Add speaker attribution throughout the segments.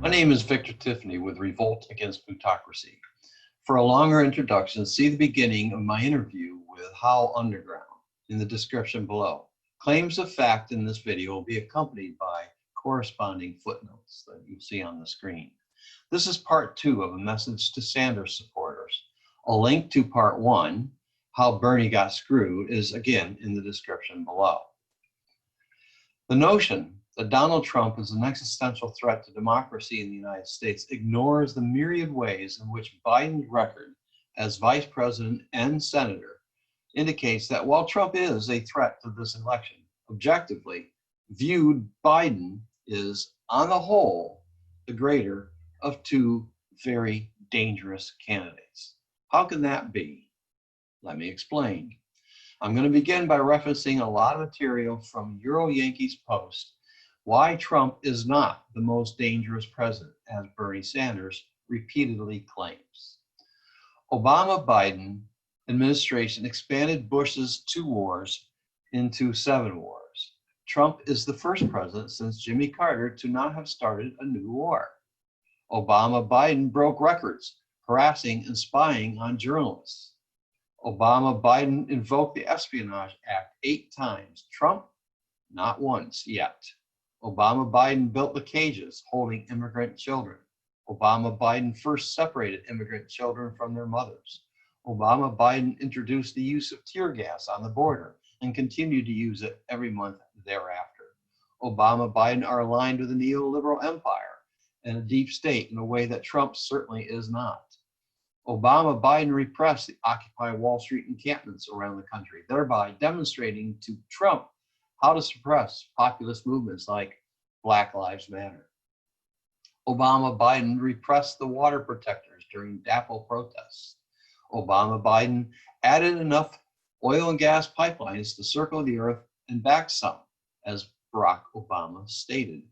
Speaker 1: My name is Victor Tiffany with Revolt Against Plutocracy. For a longer introduction, see the beginning of my interview with Howell Underground in the description below. Claims of fact in this video will be accompanied by corresponding footnotes that you see on the screen. This is part 2 of a message to Sanders supporters. A link to part 1, How Bernie Got Screwed, is again in the description below. The notion that Donald Trump is an existential threat to democracy in the United States ignores the myriad ways in which Biden's record as vice president and senator indicates that while Trump is a threat to this election, objectively viewed, Biden is, on the whole, the greater of two very dangerous candidates. How can that be? Let me explain. I'm going to begin by referencing a lot of material from Euro-Yankees Post, Why Trump is Not the Most Dangerous President, as Bernie Sanders repeatedly claims. Obama-Biden administration expanded Bush's 2 wars into 7 wars. Trump is the first president since Jimmy Carter to not have started a new war. Obama-Biden broke records, harassing and spying on journalists. Obama-Biden invoked the Espionage Act 8 times. Trump, not once yet. Obama-Biden built the cages holding immigrant children. Obama-Biden first separated immigrant children from their mothers. Obama-Biden introduced the use of tear gas on the border and continued to use it every month thereafter. Obama-Biden are aligned with a neoliberal empire and a deep state in a way that Trump certainly is not. Obama-Biden repressed the Occupy Wall Street encampments around the country, thereby demonstrating to Trump how to suppress populist movements like Black Lives Matter. Obama-Biden repressed the water protectors during DAPL protests. Obama-Biden added enough oil and gas pipelines to circle the earth and back some, as Barack Obama stated.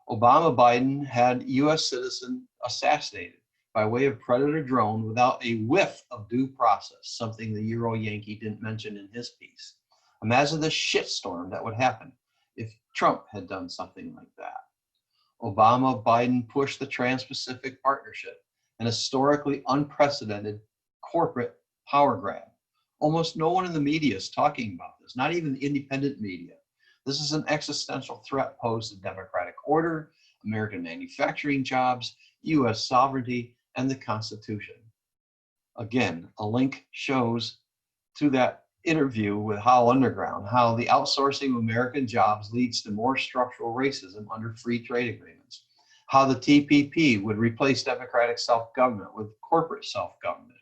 Speaker 1: Obama-Biden had U.S. citizen assassinated by way of predator drone without a whiff of due process, something the Euro-Yankee didn't mention in his piece. Imagine the shitstorm that would happen if Trump had done something like that. Obama-Biden pushed the Trans-Pacific Partnership, an historically unprecedented corporate power grab. Almost no one in the media is talking about this, not even the independent media. This is an existential threat posed to democratic order, American manufacturing jobs, U.S. sovereignty, and the Constitution. Again, a link shows to that interview with Howell Underground, how the outsourcing of American jobs leads to more structural racism under free trade agreements, how the TPP would replace democratic self-government with corporate self-government,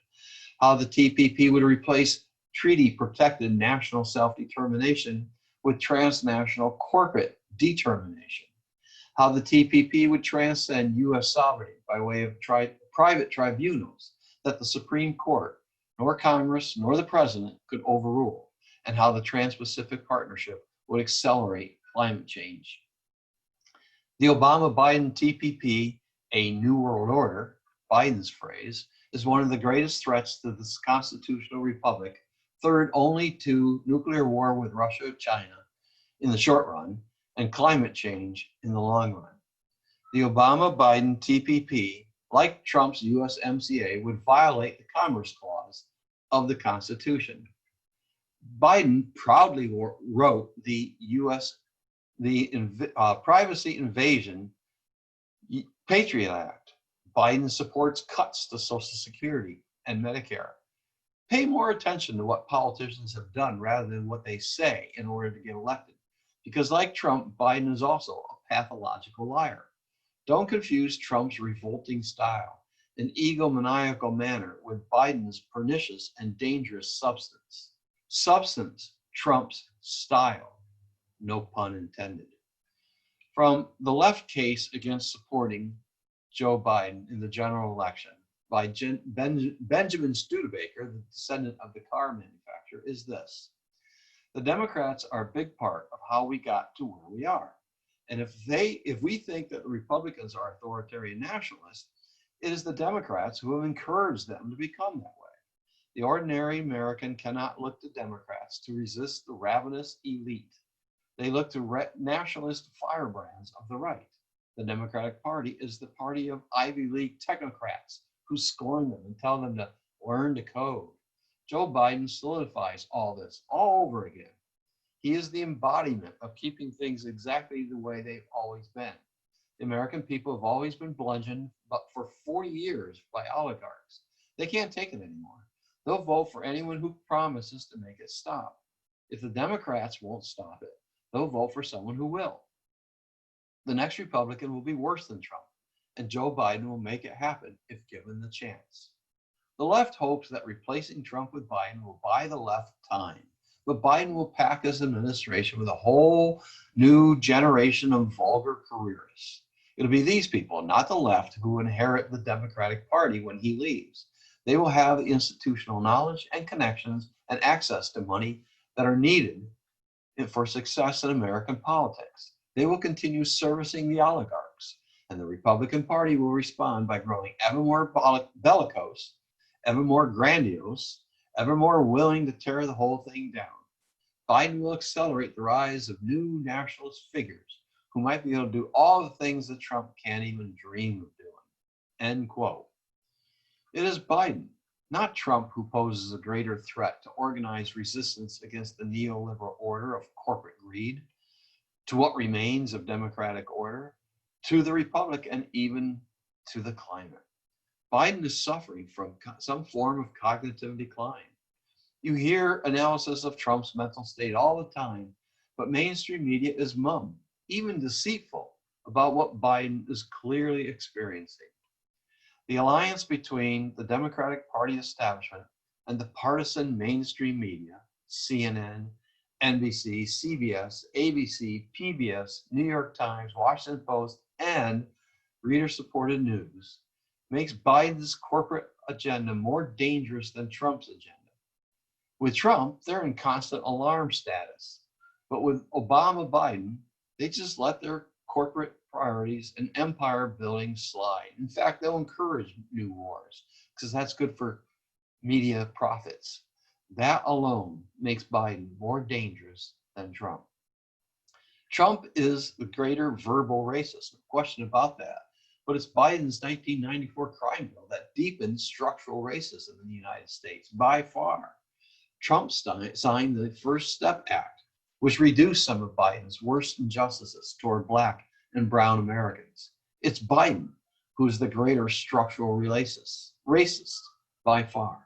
Speaker 1: how the TPP would replace treaty-protected national self-determination with transnational corporate determination, how the TPP would transcend U.S. sovereignty by way of private tribunals that the Supreme Court, nor Congress, nor the President could overrule, and how the Trans-Pacific Partnership would accelerate climate change. The Obama-Biden TPP, a New World Order, Biden's phrase, is one of the greatest threats to this constitutional republic, third only to nuclear war with Russia or China in the short run, and climate change in the long run. The Obama-Biden TPP, like Trump's USMCA, would violate the Commerce Clause of the Constitution. Biden proudly wrote the Privacy Invasion Patriot Act. Biden supports cuts to Social Security and Medicare. Pay more attention to what politicians have done rather than what they say in order to get elected. Because like Trump, Biden is also a pathological liar. Don't confuse Trump's revolting style and egomaniacal manner with Biden's pernicious and dangerous substance. Substance trumps style, no pun intended. From the left case against supporting Joe Biden in the general election by Benjamin Studebaker, the descendant of the car manufacturer, is this: the Democrats are a big part of how we got to where we are. And if we think that the Republicans are authoritarian nationalists, it is the Democrats who have encouraged them to become that way. The ordinary American cannot look to Democrats to resist the ravenous elite. They look to nationalist firebrands of the right. The Democratic Party is the party of Ivy League technocrats who scorn them and tell them to learn to code. Joe Biden solidifies all this all over again. He is the embodiment of keeping things exactly the way they've always been. The American people have always been bludgeoned for 40 years by oligarchs. They can't take it anymore. They'll vote for anyone who promises to make it stop. If the Democrats won't stop it, they'll vote for someone who will. The next Republican will be worse than Trump, and Joe Biden will make it happen if given the chance. The left hopes that replacing Trump with Biden will buy the left time, but Biden will pack his administration with a whole new generation of vulgar careerists. It'll be these people, not the left, who inherit the Democratic Party when he leaves. They will have the institutional knowledge and connections and access to money that are needed for success in American politics. They will continue servicing the oligarchs, and the Republican Party will respond by growing ever more bellicose, ever more grandiose, ever more willing to tear the whole thing down. Biden will accelerate the rise of new nationalist figures who might be able to do all the things that Trump can't even dream of doing. End quote. It is Biden, not Trump, who poses a greater threat to organized resistance against the neoliberal order of corporate greed, to what remains of democratic order, to the republic, and even to the climate. Biden is suffering from some form of cognitive decline. You hear analysis of Trump's mental state all the time, but mainstream media is mum, even deceitful, about what Biden is clearly experiencing. The alliance between the Democratic Party establishment and the partisan mainstream media, CNN, NBC, CBS, ABC, PBS, New York Times, Washington Post, and reader-supported news, makes Biden's corporate agenda more dangerous than Trump's agenda. With Trump, they're in constant alarm status. But with Obama Biden, they just let their corporate priorities and empire building slide. In fact, they'll encourage new wars because that's good for media profits. That alone makes Biden more dangerous than Trump. Trump is the greater verbal racist, no question about that. But it's Biden's 1994 crime bill that deepened structural racism in the United States by far. Trump signed the First Step Act, which reduced some of Biden's worst injustices toward Black and brown Americans. It's Biden who's the greater structural racist by far.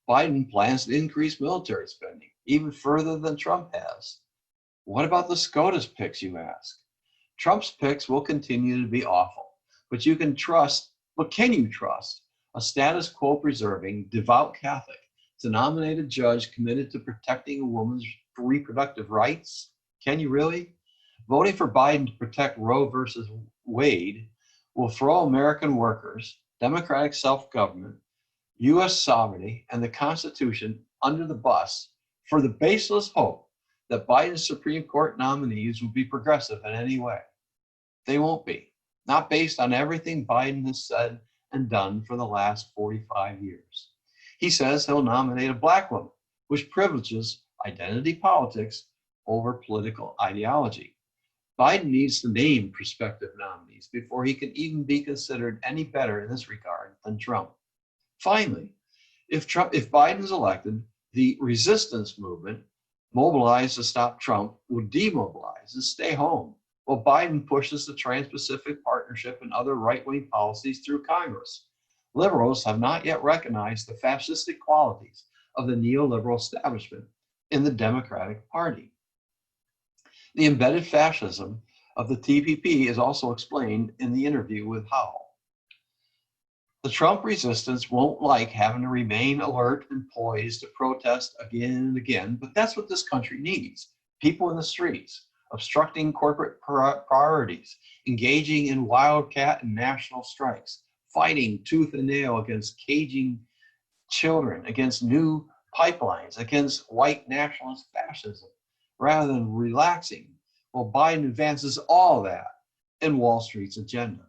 Speaker 1: Biden plans to increase military spending even further than Trump has. What about the SCOTUS picks, you ask? Trump's picks will continue to be awful, but can you trust a status quo preserving, devout Catholic to nominate a judge committed to protecting a woman's reproductive rights? Can you really? Voting for Biden to protect Roe versus Wade will throw American workers, democratic self-government, U.S. sovereignty, and the Constitution under the bus for the baseless hope that Biden's Supreme Court nominees will be progressive in any way. They won't be, not based on everything Biden has said and done for the last 45 years. He says he'll nominate a Black woman, which privileges identity politics over political ideology. Biden needs to name prospective nominees before he can even be considered any better in this regard than Trump. Finally, if Biden is elected, the resistance movement mobilized to stop Trump will demobilize and stay home, while Biden pushes the Trans-Pacific Partnership and other right-wing policies through Congress. Liberals have not yet recognized the fascistic qualities of the neoliberal establishment in the Democratic Party. The embedded fascism of the TPP is also explained in the interview with Howell. The Trump resistance won't like having to remain alert and poised to protest again and again, but that's what this country needs. People in the streets, obstructing corporate priorities, engaging in wildcat and national strikes, fighting tooth and nail against caging children, against new pipelines, against white nationalist fascism, rather than relaxing, while Biden advances all that in Wall Street's agenda.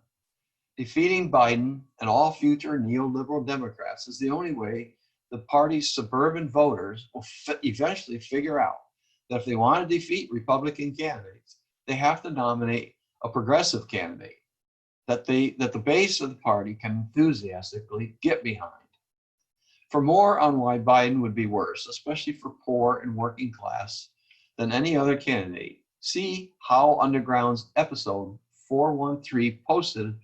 Speaker 1: Defeating Biden and all future neoliberal Democrats is the only way the party's suburban voters will eventually figure out that if they want to defeat Republican candidates, they have to nominate a progressive candidate that the base of the party can enthusiastically get behind. For more on why Biden would be worse, especially for poor and working class, than any other candidate, see Howell Underground's episode 413 posted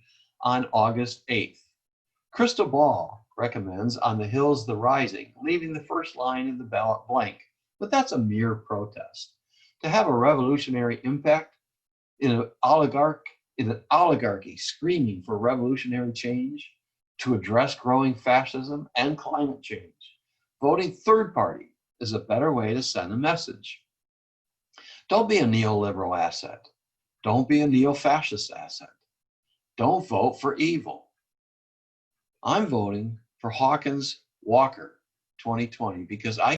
Speaker 1: on August 8th. Crystal Ball recommends On the Hill's the Rising, leaving the first line of the ballot blank, but that's a mere protest. To have a revolutionary impact in an oligarchy screaming for revolutionary change, to address growing fascism and climate change, voting third party is a better way to send a message. Don't be a neoliberal asset. Don't be a neo-fascist asset. Don't vote for evil. I'm voting for Hawkins Walker 2020 because I